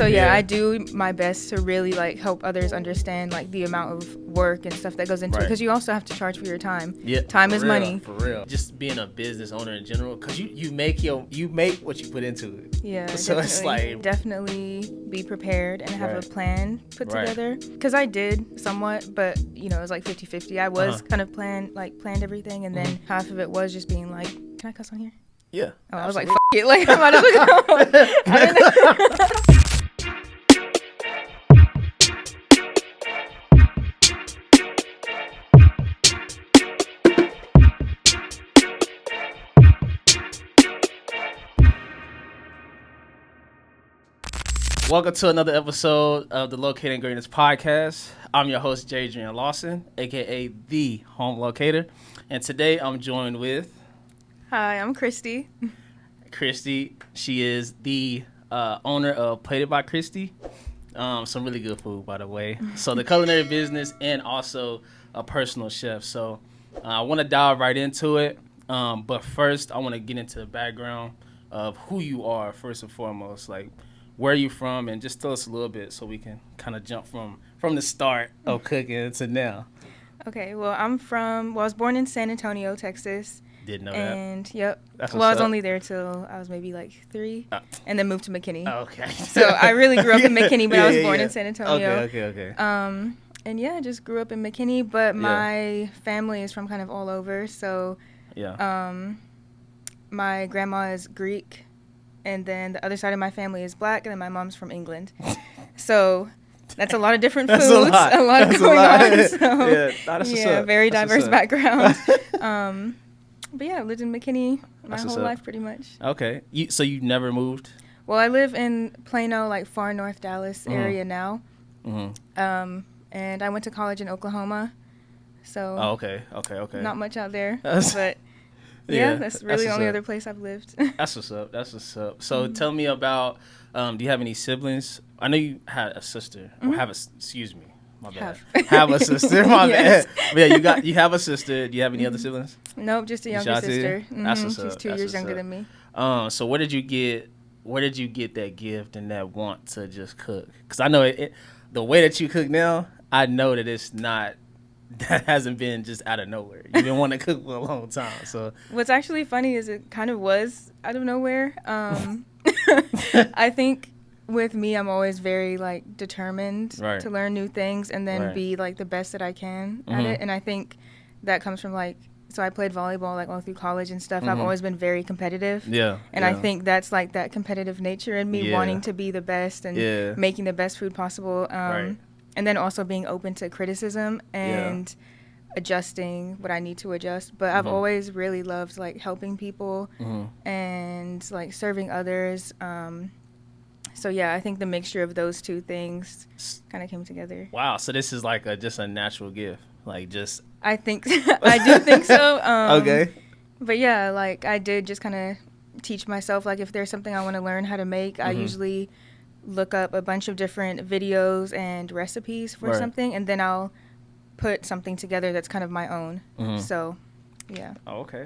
So yeah, I do my best to really like help others understand like the amount of work and stuff that goes into it, because you also have to charge for your time. Yeah, time is money. For real. Just being a business owner in general, because you make what you put into it. Yeah, so definitely. It's like definitely be prepared and have a plan put together, because I did somewhat, but it was like 50-50. I was kind of planned everything, and then half of it was just being like, can I cuss on here? Yeah. Oh, I was like, F it, like I might as well go. I didn't know. Welcome to another episode of the Locating Greatness podcast. I'm your host, Jadrian Lawson, aka the Home Locator, and today I'm joined with. Hi, I'm Kristi. Kristi, she is the owner of Plated by Kristi. Some really good food, by the way. So the culinary business and also a personal chef. So I want to dive right into it. But first, I want to get into the background of who you are first and foremost. Like, where are you from? And just tell us a little bit so we can kind of jump from the start of cooking to now. Okay, well, I was born in San Antonio, Texas. Didn't know and, that. Yep. That's I was only there till I was maybe like 3, and then moved to McKinney. Okay. So I really grew up in McKinney, but I was born in San Antonio. Okay. And yeah, I just grew up in McKinney, but my family is from kind of all over. So my grandma is Greek, and then the other side of my family is black, and then my mom's from England. So that's a lot of different foods, a lot going on. So very diverse background. But yeah, I've lived in McKinney my whole life pretty much. Okay. So you never moved? Well, I live in Plano, like far north Dallas area now. Mm-hmm. And I went to college in Oklahoma. So okay. Not much out there. But yeah, that's really the only other place I've lived. That's what's up. So tell me about, do you have any siblings? I know you had a sister. Or excuse me. My bad. Have a sister. My bad. But yeah, you have a sister. Do you have any other siblings? Nope, just a younger sister. That's what's up. She's 2 years younger than me. So where did you get that gift and that want to just cook? Because I know the way that you cook now, I know that that hasn't been just out of nowhere. You've been wanting to cook for a long time. So what's actually funny is it kind of was out of nowhere. I think with me, I'm always very like determined to learn new things and then be like the best that I can at it. And I think that comes from so I played volleyball like all through college and stuff. I've always been very competitive. And I think that's like that competitive nature in me, wanting to be the best and making the best food possible. And then also being open to criticism and adjusting what I need to adjust. But I've always really loved like helping people and like serving others. So yeah, I think the mixture of those two things kind of came together. Wow, so this is like just a natural gift, like just. I think I do think so. Okay. But yeah, like I did just kind of teach myself, like if there's something I want to learn how to make, I usually look up a bunch of different videos and recipes for something, and then I'll put something together that's kind of my own. So yeah. Oh, okay.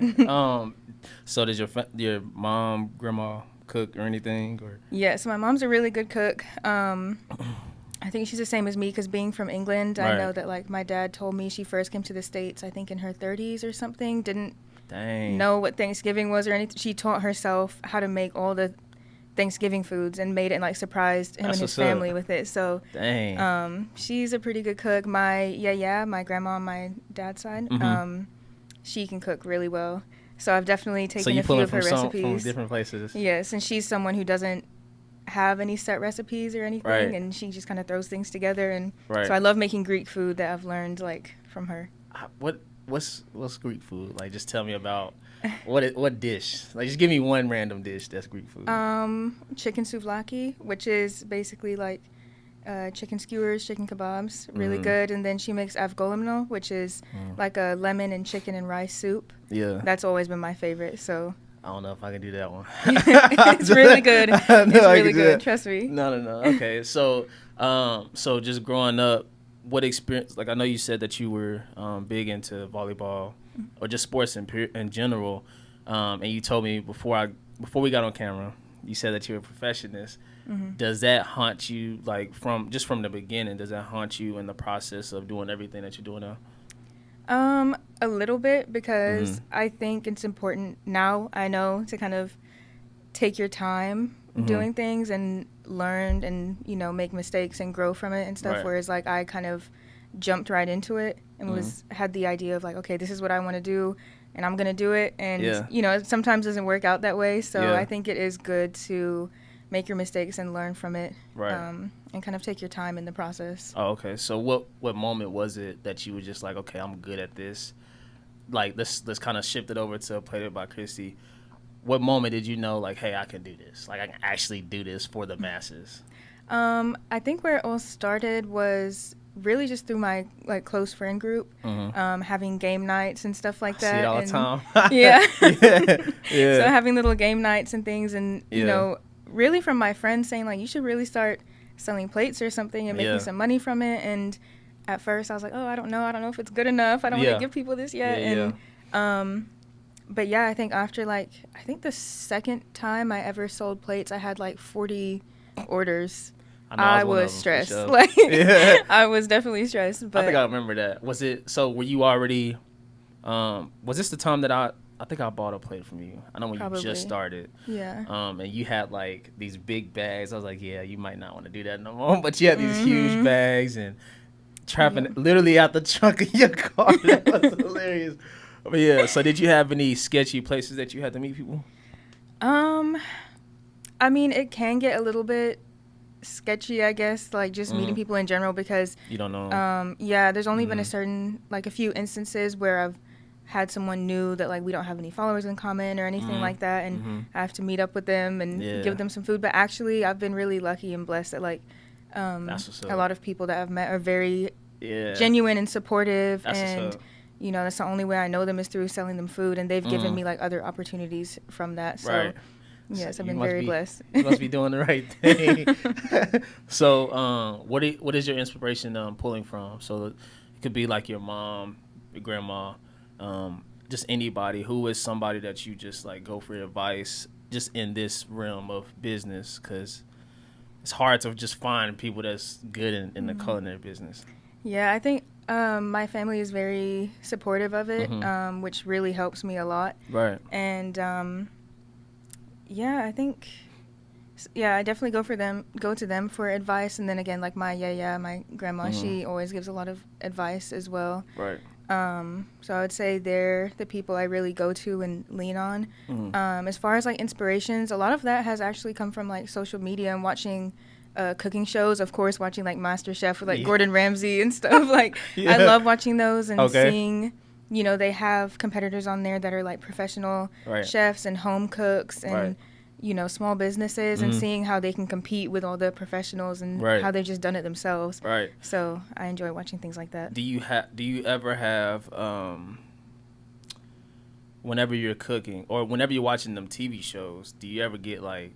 So does your mom, grandma cook or anything? Or yeah, so my mom's a really good cook. I think she's the same as me, because being from England, I know that like my dad told me she first came to the States I think in her 30s or something, didn't know what Thanksgiving was or anything. She taught herself how to make all the Thanksgiving foods and made it and like surprised him and his family with it. So she's a pretty good cook. My grandma on my dad's side, she can cook really well. So I've definitely taken a few of her recipes from different places. Yes, and she's someone who doesn't have any set recipes or anything, and she just kind of throws things together. And so I love making Greek food that I've learned like from her. What's Greek food? Like, just tell me about what dish. Like, just give me one random dish that's Greek food. Chicken souvlaki, which is basically like chicken skewers, chicken kebabs, really good. And then she makes avgolemno, which is like a lemon and chicken and rice soup. Yeah, that's always been my favorite. So I don't know if I can do that one. It's really good. It's really good. Trust me. No. Okay, so just growing up, what experience? Like, I know you said that you were big into volleyball or just sports in general, and you told me before we got on camera, you said that you were a perfectionist. Does that haunt you, like from the beginning? Does that haunt you in the process of doing everything that you're doing now? A little bit, because I think it's important now, I know, to kind of take your time doing things and learn and, you know, make mistakes and grow from it and stuff. Right. Whereas like I kind of jumped right into it and had the idea of like, okay, this is what I want to do and I'm going to do it. And, you know, it sometimes doesn't work out that way. So I think it is good to make your mistakes and learn from it. Right. And kind of take your time in the process. Oh, okay. So what moment was it that you were just like, okay, I'm good at this? Like, let's kind of shift it over to Plated by Kristi. What moment did you know, like, hey, I can do this? Like, I can actually do this for the masses? I think where it all started was really just through my, like, close friend group, having game nights and stuff like that. I see it all the time. Yeah. So having little game nights and things and, you know, really from my friends saying, like, you should really start selling plates or something and making some money from it. And at first I was like, oh, I don't know if it's good enough. I don't want to give people this yet. But yeah, I think after I think the second time I ever sold plates, I had like 40 orders. I was stressed. Sure. I was definitely stressed. But I think I remember that. Was it, so were you already, was this the time that I think I bought a plate from you? I know when you just started. Yeah. And you had like these big bags. I was like, yeah, you might not want to do that no more. But you had these huge bags and trapping literally out the trunk of your car. That was hilarious. But yeah, so did you have any sketchy places that you had to meet people? I mean, it can get a little bit sketchy, I guess, like just meeting people in general, because you don't know. Yeah, there's only been a few instances where I've had someone new that like we don't have any followers in common or anything like that, and I have to meet up with them and give them some food. But actually, I've been really lucky and blessed that like a lot of people that I've met are very genuine and supportive, and you know, that's the only way I know them is through selling them food, and they've given me like other opportunities from that. So yes, I've been very blessed. You must be doing the right thing. So what is your inspiration pulling from? So it could be like your mom, your grandma, just anybody. Who is somebody that you just like go for advice just in this realm of business? Because it's hard to just find people that's good in the culinary business. Yeah, I think my family is very supportive of it, which really helps me a lot. Right. And I think, I definitely go to them for advice. And then again, like my grandma, she always gives a lot of advice as well. Right. So I would say they're the people I really go to and lean on. As far as like inspirations, a lot of that has actually come from like social media and watching cooking shows, of course, watching like MasterChef with like Gordon Ramsay and stuff. Like I love watching those and seeing, you know, they have competitors on there that are like professional chefs and home cooks and you know, small businesses, and seeing how they can compete with all the professionals and how they've just done it themselves. Right. So I enjoy watching things like that. Do you ever have whenever you're cooking or whenever you're watching them TV shows, do you ever get like,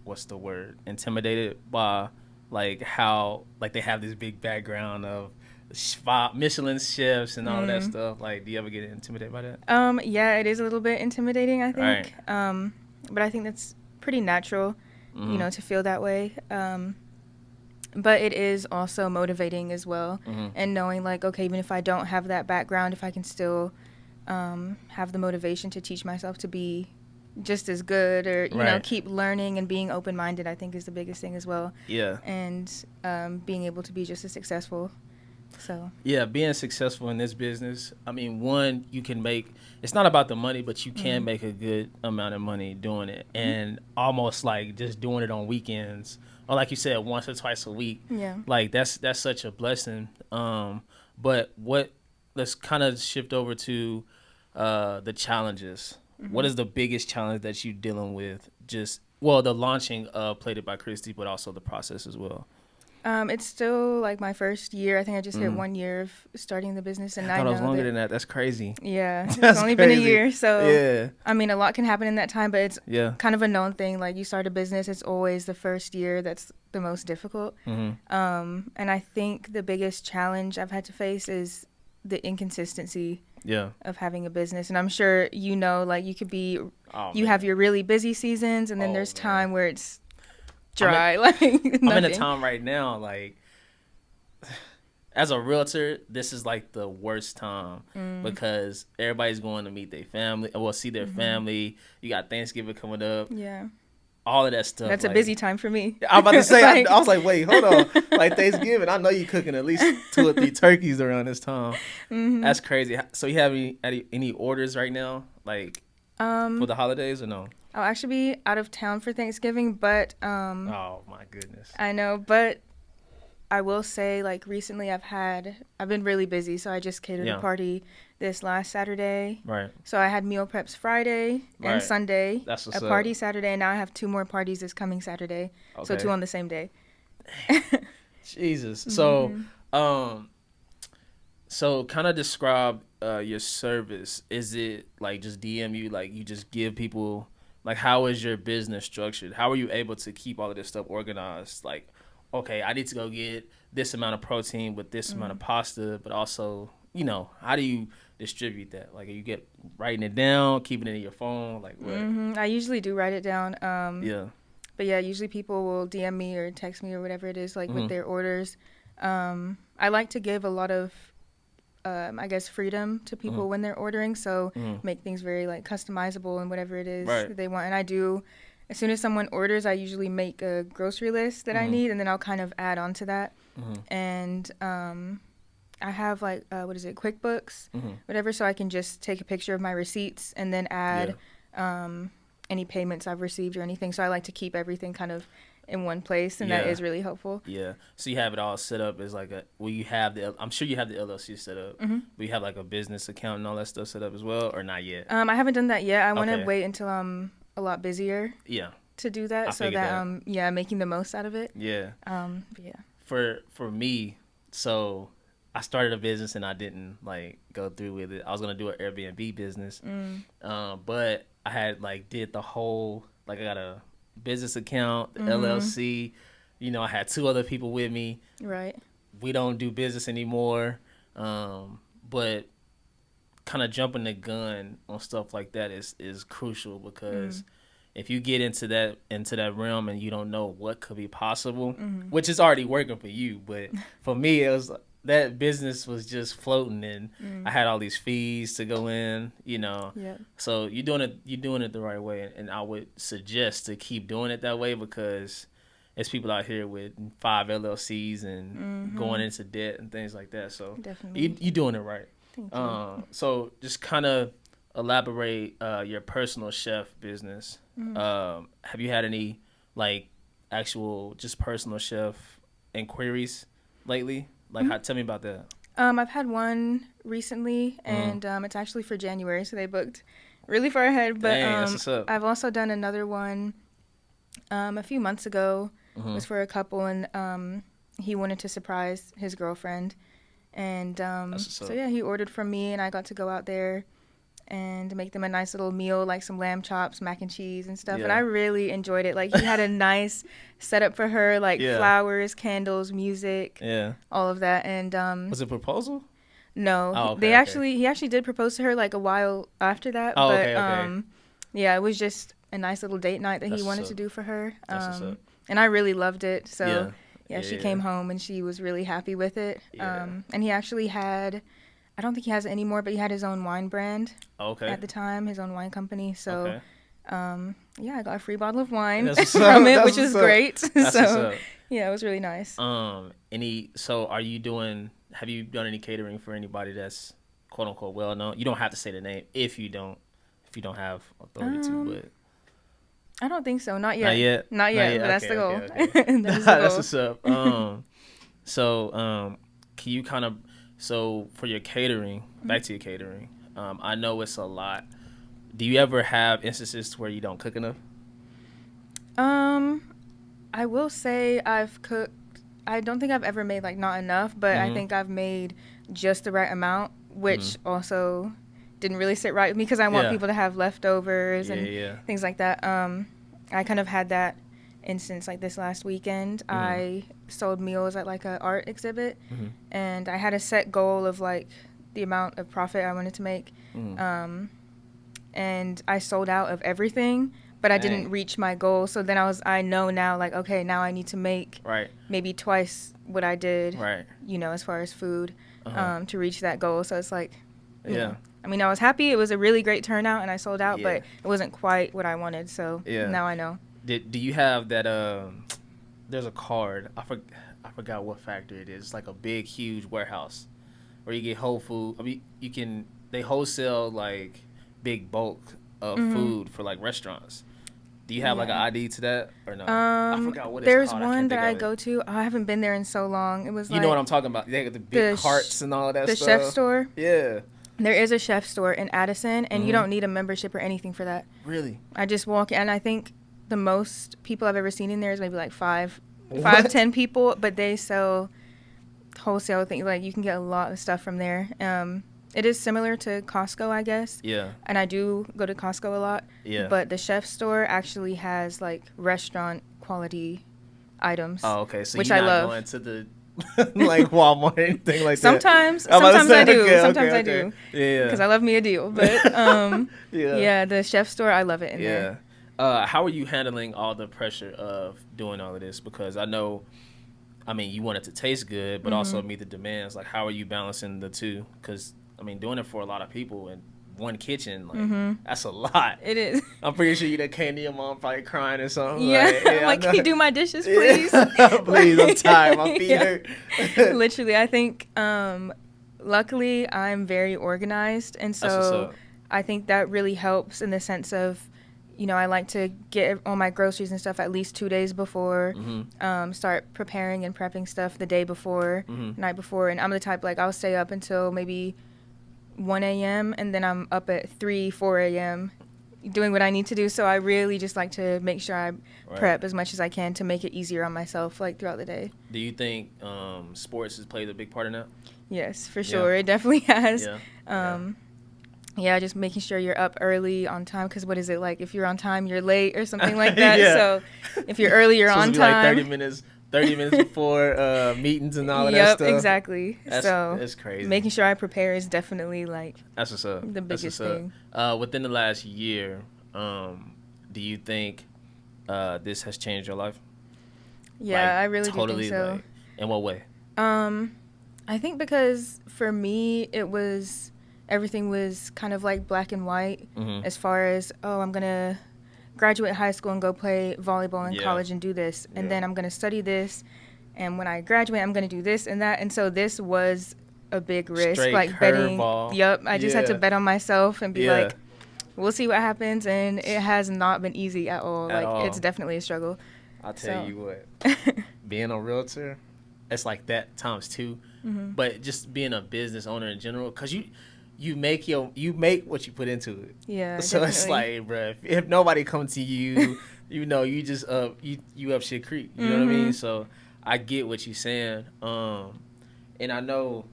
what's the word, intimidated by like how like they have this big background of Michelin chefs and all of that stuff? Like, do you ever get intimidated by that? Yeah, it is a little bit intimidating, I think. But I think that's pretty natural, you know, to feel that way. But it is also motivating as well, and knowing like, okay, even if I don't have that background, if I can still have the motivation to teach myself to be just as good, or you know, keep learning and being open-minded, I think is the biggest thing as well. Yeah. And being able to be just as successful. So yeah, being successful in this business, I mean, one, you can make, it's not about the money, but you can make a good amount of money doing it, and almost like just doing it on weekends, or like you said, once or twice a week. Yeah, like that's such a blessing. But let's kind of shift over to the challenges. What is the biggest challenge that you're dealing with? The launching of Plated by Kristi, but also the process as well. It's still like my first year. I think I just hit 1 year of starting the business, and I thought know it was longer than that. That's crazy. Yeah, it's only been a year, so I mean, a lot can happen in that time, but it's kind of a known thing. Like, you start a business, it's always the first year that's the most difficult. And I think the biggest challenge I've had to face is the inconsistency of having a business. And I'm sure you know, like, you could be, you have your really busy seasons, and then there's time where it's dry. I'm in a time right now, like, as a realtor, this is like the worst time because everybody's going to meet their family, see their family. You got Thanksgiving coming up. Yeah. All of that stuff. That's a busy time for me. I'm about to say, I was like, wait, hold on. Like Thanksgiving, I know you cooking at least 2 or 3 turkeys around this time. That's crazy. So you have any orders right now, like for the holidays or no? I'll actually be out of town for Thanksgiving, but oh my goodness. I know, but I will say, like, recently I've been really busy, so I just catered a party this last Saturday. Right. So I had meal preps Friday and Sunday. That's what's a party Saturday, and now I have 2 more parties this coming Saturday. Okay. So 2 on the same day. Jesus. So, so kind of describe your service. Is it like just DM you, like you just give people, like how is your business structured? How are you able to keep all of this stuff organized? Like, okay, I need to go get this amount of protein with this amount of pasta, but also, you know, how do you distribute that? Like, you get writing it down, keeping it in your phone, like what? I usually do write it down. Yeah. But yeah, usually people will DM me or text me or whatever it is, like with their orders. I like to give a lot of, I guess, freedom to people when they're ordering. So make things very like customizable and whatever it is that they want. And I do. As soon as someone orders, I usually make a grocery list that I need, and then I'll kind of add on to that. And I have, like, QuickBooks, whatever, so I can just take a picture of my receipts and then add any payments I've received or anything. So I like to keep everything kind of in one place, and that is really helpful. Yeah. So you have it all set up as like I'm sure you have the LLC set up, but you have like a business account and all that stuff set up as well, or not yet? I haven't done that yet. I want to wait until I'm a lot busier to do that, so that making the most out of it. For me, so I started a business and I didn't like go through with it. I was gonna do an Airbnb business, but I had like did the whole, like, I got a business account, the LLC, you know, I had 2 other people with me. Right. We don't do business anymore, but kind of jumping the gun on stuff like that is crucial, because if you get into that realm and you don't know what could be possible, which is already working for you, but for me, it was that business was just floating, and I had all these fees to go in, you know. Yep. So you're doing it the right way, and I would suggest to keep doing it that way, because there's people out here with 5 LLCs and going into debt and things like that. So definitely, you're doing it right. Thank you. So just kind of elaborate your personal chef business. Have you had any like actual just personal chef inquiries lately? Like, tell me about that. I've had one recently, and it's actually for January, so they booked really far ahead. But that's what's up. I've also done another one a few months ago. It was for a couple, and he wanted to surprise his girlfriend. And so, yeah, he ordered from me, and I got to go out there and make them a nice little meal, like some lamb chops, mac and cheese and stuff. And I really enjoyed it. Like, he had a nice setup for her, like flowers, candles, music, all of that. And was it a proposal? No. Oh, okay, he actually did propose to her like a while after that. Oh, but okay. Yeah, it was just a nice little date night that he wanted to do for her. And I really loved it. So she came home and she was really happy with it. And he actually had, I don't think he has it anymore, but he had his own wine brand at the time, his own wine company. So, I got a free bottle of wine from it, which was great. So, yeah, it was really nice. Have you done any catering for anybody that's quote unquote well known? You don't have to say the name if you don't have authority to, but. I don't think so. Not yet. Not yet. But that's the goal. Okay. That's what's up. Can you kind of, so for your catering, back to your catering, I know it's a lot. Do you ever have instances where you don't cook enough? I will say I've cooked. I don't think I've ever made like not enough, but I think I've made just the right amount, which also didn't really sit right with me because I want people to have leftovers and things like that. I kind of had that instance like this last weekend. I sold meals at like an art exhibit, and I had a set goal of like the amount of profit I wanted to make. And I sold out of everything, but I didn't reach my goal. So then I know now, like, okay, now I need to make maybe twice what I did, you know, as far as food, to reach that goal. So it's like, you know. I mean, I was happy. It was a really great turnout, and I sold out, but it wasn't quite what I wanted. So now I know. Do you have that? There's a card. I forgot what factory it is. It's like a big, huge warehouse where you get whole food. I mean, they wholesale like big bulk of food for like restaurants. Do you have like an ID to that or no? I forgot what it's there's called. One that I go to. I haven't been there in so long. It was you know what I'm talking about. They got the big carts and all of that stuff. The chef store. Yeah. There is a chef store in Addison, and you don't need a membership or anything for that. Really? I just walk in, and I think the most people I've ever seen in there is maybe like 10 people, but they sell wholesale things. Like, you can get a lot of stuff from there. It is similar to Costco, I guess. Yeah. And I do go to Costco a lot. Yeah. But the chef store actually has like restaurant quality items. Oh, okay. So which you're I not love. Going to the like Walmart or anything like sometimes, that. Sometimes I do. Sometimes I do. Yeah. Because I love me a deal. But yeah, the chef store, I love it in there. How are you handling all the pressure of doing all of this? Because I know, I mean, you want it to taste good, but also meet the demands. Like, how are you balancing the two? Because, I mean, doing it for a lot of people in one kitchen, like, that's a lot. It is. I'm pretty sure you that came to your mom probably crying or something. Yeah. Like, can you do my dishes, please? Please, I'm tired. My feet hurt. Literally, I think, luckily, I'm very organized. And so I think that really helps in the sense of, you know, I like to get all my groceries and stuff at least 2 days before, start preparing and prepping stuff the day before, night before. And I'm the type, like, I'll stay up until maybe 1 a.m. and then I'm up at 3, 4 a.m. doing what I need to do. So I really just like to make sure I prep as much as I can to make it easier on myself, like, throughout the day. Do you think sports has played a big part in that? Yes, for sure. It definitely has. Yeah, just making sure you're up early on time, because what is it, like, if you're on time, you're late or something like that. So if you're early, you're on time. Like 30 minutes before meetings and all of that stuff. Yep, exactly. That's crazy. Making sure I prepare is definitely, like, that's what's up. The biggest thing. Within the last year, do you think this has changed your life? Yeah, like, I really do think so. Like, in what way? I think because for me, everything was kind of like black and white as far as, I'm going to graduate high school and go play volleyball in college and do this. And then I'm going to study this. And when I graduate, I'm going to do this and that. And so this was a big risk. Straight like betting. Yep. I just had to bet on myself and be like, we'll see what happens. And it has not been easy at all. It's definitely a struggle. I'll tell you what, being a realtor, it's like that times two. But just being a business owner in general, because you make what you put into it. Yeah. So definitely. It's like, bro, if nobody comes to you, you know, you just you up shit creek. You know what I mean? So I get what you're saying. And I know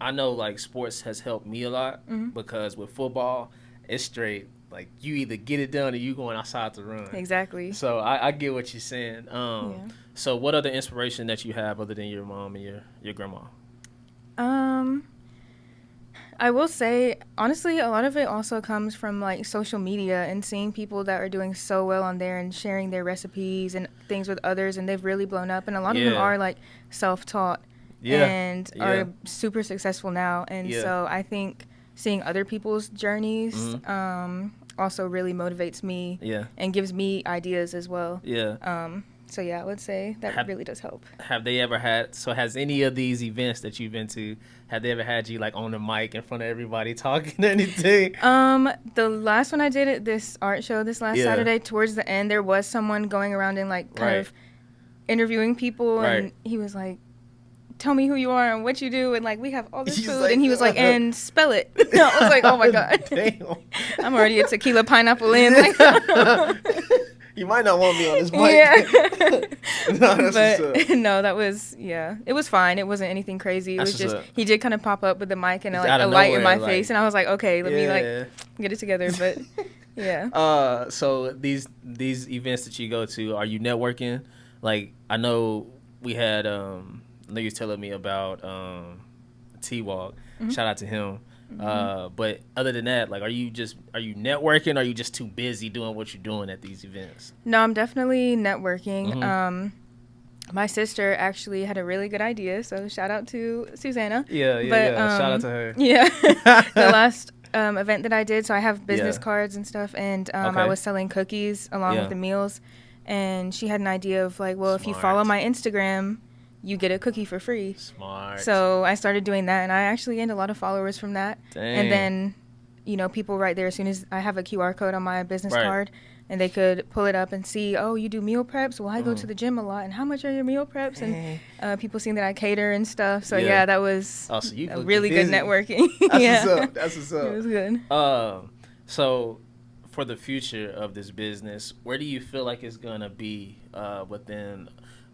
like sports has helped me a lot because with football, it's straight. Like, you either get it done or you going outside to run. Exactly. So I get what you're saying. So what other inspiration that you have other than your mom and your grandma? I will say, honestly, a lot of it also comes from, like, social media and seeing people that are doing so well on there and sharing their recipes and things with others, and they've really blown up. And a lot of them are, like, self-taught and are super successful now. And so I think seeing other people's journeys also really motivates me and gives me ideas as well. So, yeah, I would say that really does help. Have they ever has any of these events that you've been to, have they ever had you, like, on the mic in front of everybody talking or anything? The last one I did at this art show this last Saturday, towards the end, there was someone going around and, like, kind of interviewing people, and he was like, tell me who you are and what you do, and, like, we have all this food, like, and he was like, and spell it. I was like, oh my God. Damn. I'm already a tequila pineapple in. Like, you might not want me on this mic. No, that was, it was fine. It wasn't anything crazy. It was just, he did kind of pop up with the mic and, like, a light in my face, and I was like, okay, let me, like, get it together. But so these events that you go to, are you networking? Like, I know we had I know you was telling me about T-Walk. Shout out to him. But other than that, like, are you networking, or are you just too busy doing what you're doing at these events? No, I'm definitely networking. My sister actually had a really good idea, so shout out to Susanna. Shout out to her. Yeah, the last event that I did, so I have business cards and stuff, and I was selling cookies along with the meals, and she had an idea of like, well, if you follow my Instagram, you get a cookie for free. Smart. So I started doing that, and I actually gained a lot of followers from that. Dang. And then, people right there, as soon as I have a QR code on my business card, and they could pull it up and see, oh, you do meal preps? Well, I go to the gym a lot, and how much are your meal preps? And people seeing that I cater and stuff. So, that was a really good networking. That's what's up. It was good. So, for the future of this business, where do you feel like it's going to be within,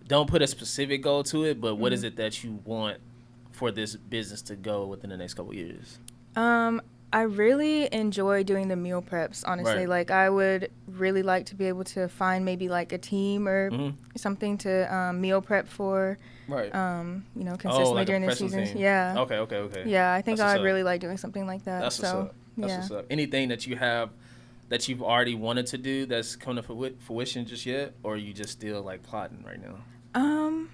don't put a specific goal to it, but what is it that you want for this business to go within the next couple of years? I really enjoy doing the meal preps, honestly. Right. Like, I would really like to be able to find maybe like a team or something to meal prep for, consistently during the season. Team. Yeah. Okay. Yeah, I think I'd really like doing something like that. That's what's up. Anything that you have that you've already wanted to do that's coming to fruition just yet, or are you just still like plotting right now? I'm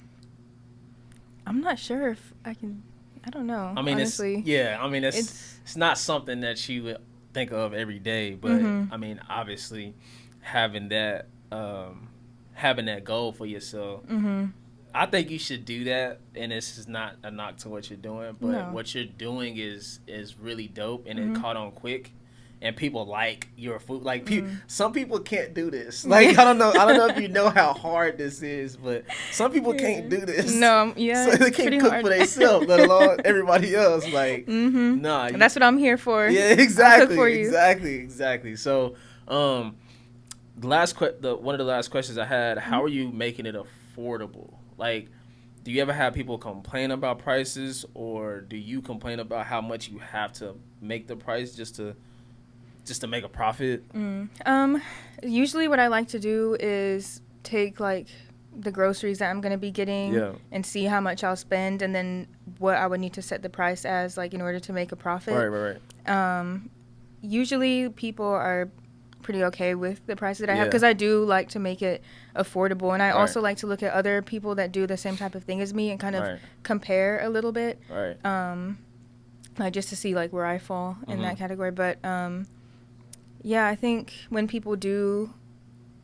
not sure if I can. I don't know. I mean, honestly. It's not something that you would think of every day, but I mean, obviously, having that goal for yourself, I think you should do that. And this is not a knock to what you're doing, but what you're doing is really dope, and it caught on quick. And people like your food. Like some people can't do this. Like I don't know if you know how hard this is, but some people can't do this. No, so they can't cook for themselves, let alone everybody else. Like nah, that's what I'm here for. Yeah, exactly. I'll cook for you. Exactly. So, one of the last questions I had: how are you making it affordable? Like, do you ever have people complain about prices, or do you complain about how much you have to make the price just to make a profit? Usually what I like to do is take like the groceries that I'm going to be getting and see how much I'll spend, and then what I would need to set the price as, like, in order to make a profit. Right. Usually people are pretty okay with the prices that I have, because I do like to make it affordable, and I also like to look at other people that do the same type of thing as me and kind of compare a little bit. Like, just to see like where I fall in that category. But I think when people do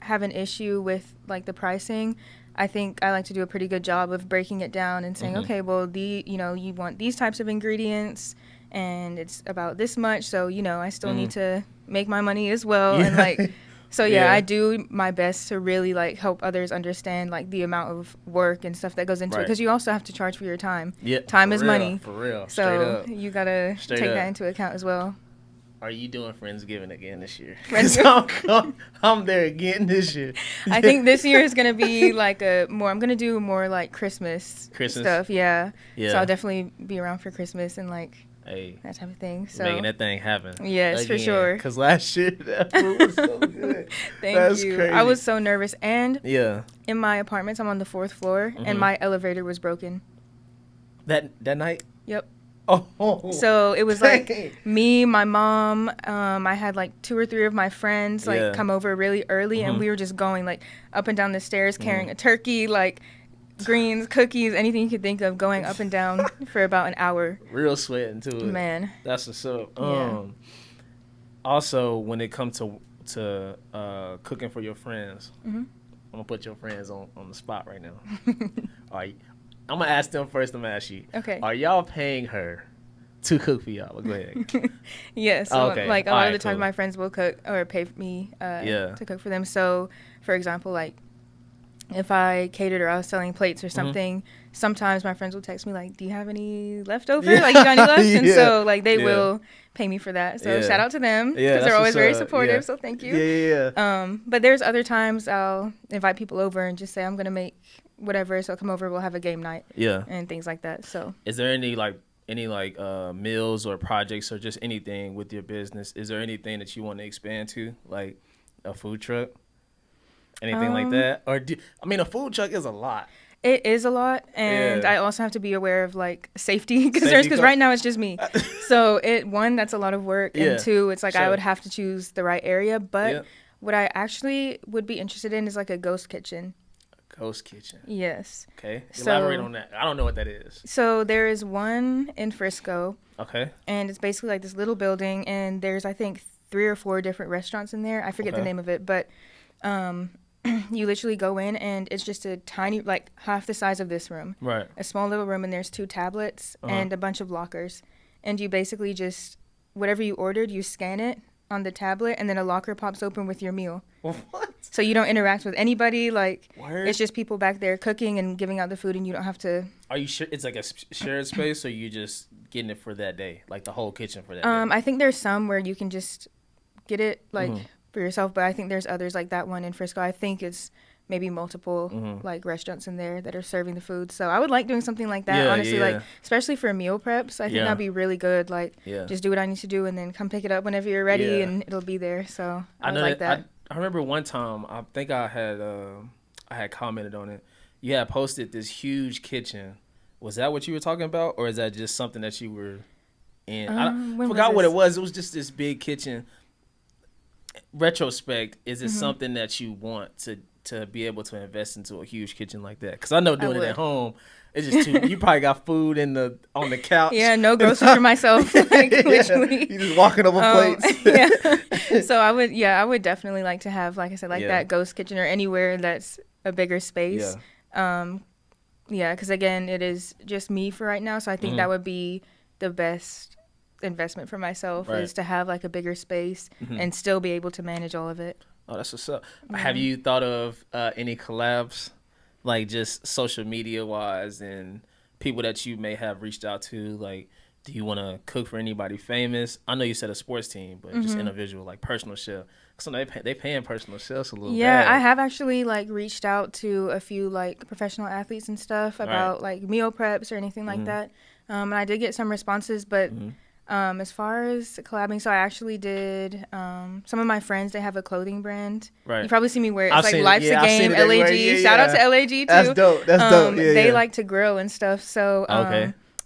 have an issue with like the pricing, I think I like to do a pretty good job of breaking it down and saying, okay, well, you want these types of ingredients and it's about this much, so I still need to make my money as well. And like, so I do my best to really like help others understand like the amount of work and stuff that goes into it, because you also have to charge for your time. Time is money. For real. So you gotta take that into account as well. Are you doing Friendsgiving again this year? I'm there again this year. I think this year is going to be like I'm going to do more like Christmas stuff. Yeah. So I'll definitely be around for Christmas and like that type of thing. So making that thing happen. Yes, again, for sure. Because last year that food was so good. Thank you. Crazy. I was so nervous. And in my apartment, I'm on the 4th floor, and my elevator was broken. That night? Yep. Oh, so it was like me, my mom, I had like 2 or 3 of my friends like come over really early, and we were just going like up and down the stairs carrying a turkey, like greens, cookies, anything you could think of, going up and down for about an hour. Real sweating to it. Man. That's what's up. Also, when it comes to cooking for your friends, I'm gonna put your friends on the spot right now. All right. I'm going to ask them first. I'm going to ask you. Okay. Are y'all paying her to cook for y'all? Well, go ahead. Yes. So, like, a lot of the time my friends will cook or pay me to cook for them. So, for example, like, if I catered or I was selling plates or something, sometimes my friends will text me, like, do you have any leftover? Like, you got any left? And so, like, they will pay me for that. So, shout out to them, because they're always very supportive. So, thank you. But there's other times I'll invite people over and just say, I'm going to make whatever, so come over, we'll have a game night and things like that. So is there any meals or projects or just anything with your business? Is there anything that you want to expand to, like a food truck, anything like that? Or a food truck is a lot. It is a lot, and I also have to be aware of like safety concerns because right now it's just me. So one, that's a lot of work, and two, it's like I would have to choose the right area. But what I actually would be interested in is like a ghost kitchen. Ghost kitchen. Yes. Okay. Elaborate on that. I don't know what that is. So there is one in Frisco. Okay. And it's basically like this little building, and there's I think 3 or 4 different restaurants in there. I forget the name of it, but you literally go in and it's just a tiny, like half the size of this room. Right. A small little room, and there's 2 tablets and a bunch of lockers. And you basically just, whatever you ordered, you scan it on the tablet, and then a locker pops open with your meal. What? So you don't interact with anybody. Like, it's just people back there cooking and giving out the food, and you don't have to. Are you sure it's like a shared space, or you just getting it for that day, like the whole kitchen for that day? I think there's some where you can just get it like for yourself, but I think there's others like that one in Frisco. I think it's maybe multiple like restaurants in there that are serving the food. So I would like doing something like that, honestly, like especially for meal preps. I think that'd be really good. Like just do what I need to do and then come pick it up whenever you're ready and it'll be there. So I would like that. I remember one time, I think I had commented on it. You had posted this huge kitchen. Was that what you were talking about, or is that just something that you were in? I forgot what it was. It was just this big kitchen. Retrospect, is it something that you want to be able to invest into a huge kitchen like that? Because I know doing it at home, it's just too. You probably got food on the couch. Yeah, no groceries for myself. Like literally, you just walking over plates. So I would definitely like to have, like I said, like that ghost kitchen or anywhere that's a bigger space. Because again, it is just me for right now, so I think that would be the best investment for myself is to have like a bigger space and still be able to manage all of it. Oh, that's what's up. Have you thought of any collabs, like just social media wise, and people that you may have reached out to? Like, do you want to cook for anybody famous? I know you said a sports team, but just individual, like personal chef. So they paying personal chefs a little. Yeah, bad. I have actually like reached out to a few like professional athletes and stuff about like meal preps or anything like that. And I did get some responses, but as far as collabing, so I actually did some of my friends, they have a clothing brand. Right. You probably see me wear it. It's like Life's a Game, LAG. Shout out to LAG too. That's dope. That's dope. They like to grill and stuff. So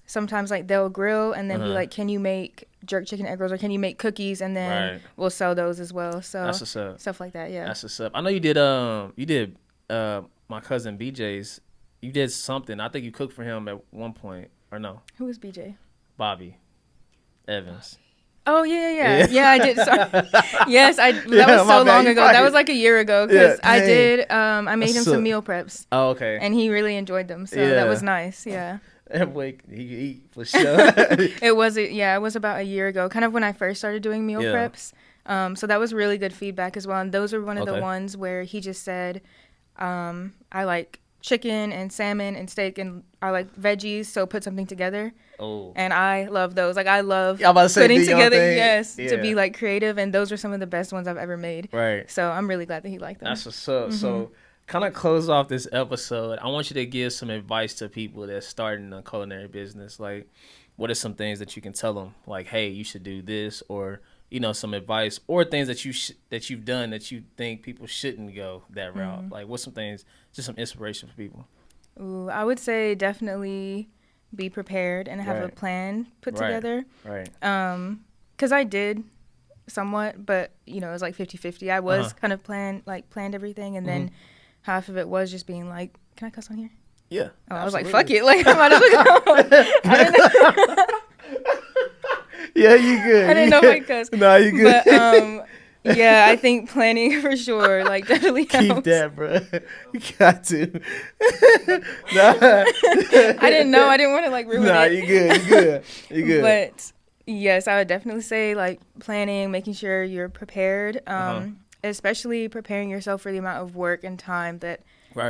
sometimes like they'll grill and then be like, can you make jerk chicken egg rolls or can you make cookies, and then we'll sell those as well. So that's what's up. Stuff like that. Yeah. That's what's up. I know you did my cousin BJ's. You did something. I think you cooked for him at one point, or no? Who was BJ? Bobby Evans. Oh yeah, I did. Sorry. Yes, that was so long ago. That was like a year ago because I did. I made him some meal preps. Oh, okay. And he really enjoyed them, so that was nice. Yeah. Wait, he eat for sure. It was about a year ago, kind of when I first started doing meal preps. So that was really good feedback as well. And those are one of the ones where he just said, I like chicken and salmon and steak, and I like veggies, so put something together. Oh. And I love those. Like I love putting together, to be like creative, and those are some of the best ones I've ever made. Right. So I'm really glad that he liked them. That's what's up. So kind of close off this episode, I want you to give some advice to people that's starting a culinary business. Like, what are some things that you can tell them? Like, hey, you should do this, or some advice, or things that you've done that you think people shouldn't go that route. Like, what's some things, just some inspiration for people? Ooh, I would say definitely be prepared and have a plan put together. Right. Because I did somewhat, but it was like 50-50. I was kind of planned everything, and then half of it was just being like, can I cuss on here? Yeah. Oh, I was like, fuck it. Like, I might as well go. I didn't know. Yeah, you good. I didn't know if I cuss. No, you good. But yeah, I think planning for sure, like, definitely helps. Keep that, bro. You got to. I didn't know. I didn't want to like ruin it. Nah, you good. You good. But yes, I would definitely say like planning, making sure you're prepared. Especially preparing yourself for the amount of work and time that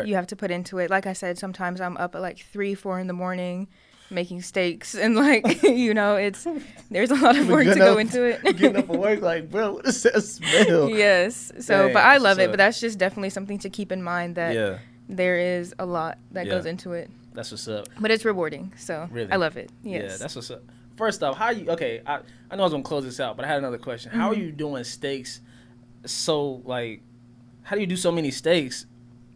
you have to put into it. Like I said, sometimes I'm up at like 3-4 in the morning making steaks, and like there's a lot of work to go into it. Getting up for work, like, bro, what is that smell? Yes. So, dang, but I love it. But that's just definitely something to keep in mind, that there is a lot that goes into it. That's what's up. But it's rewarding, so really? I love it. Yes. Yeah, that's what's up. First off, I know I was gonna close this out, but I had another question. How are you doing steaks? So, like, how do you do so many steaks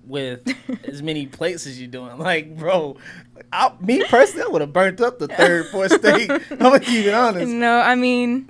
with as many plates as you're doing. Like, bro, me personally, I would have burnt up the third, fourth steak. I'm gonna keep it honest. No, I mean,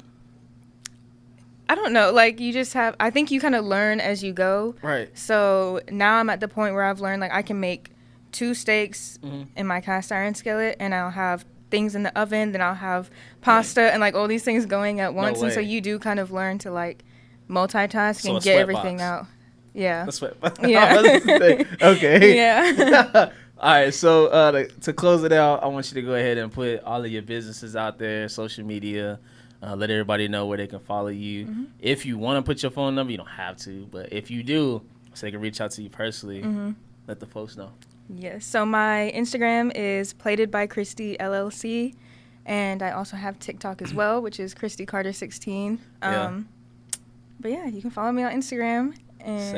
I don't know. Like, you just have, I think you kind of learn as you go. Right. So now I'm at the point where I've learned, like, I can make 2 steaks in my cast iron skillet, and I'll have things in the oven, then I'll have pasta and, like, all these things going at once. And so you do kind of learn to, like, multitask and get everything out. Yeah. The sweat. Yeah. Okay. Yeah. All right. So to close it out, I want you to go ahead and put all of your businesses out there, social media. Let everybody know where they can follow you. If you want to put your phone number, you don't have to. But if you do, so they can reach out to you personally, let the folks know. Yes. So my Instagram is Plated by Kristi LLC. And I also have TikTok as well, which is Kristi Carter 16. But yeah, you can follow me on Instagram. And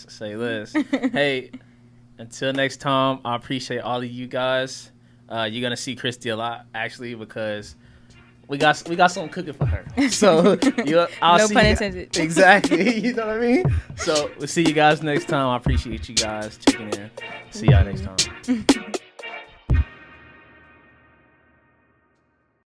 Say less. Hey, until next time, I appreciate all of you guys. You're gonna see Kristi a lot, actually, because we got something cooking for her. So I'll no see pun intended. Exactly. You know what I mean? So we'll see you guys next time. I appreciate you guys checking in. See y'all next time.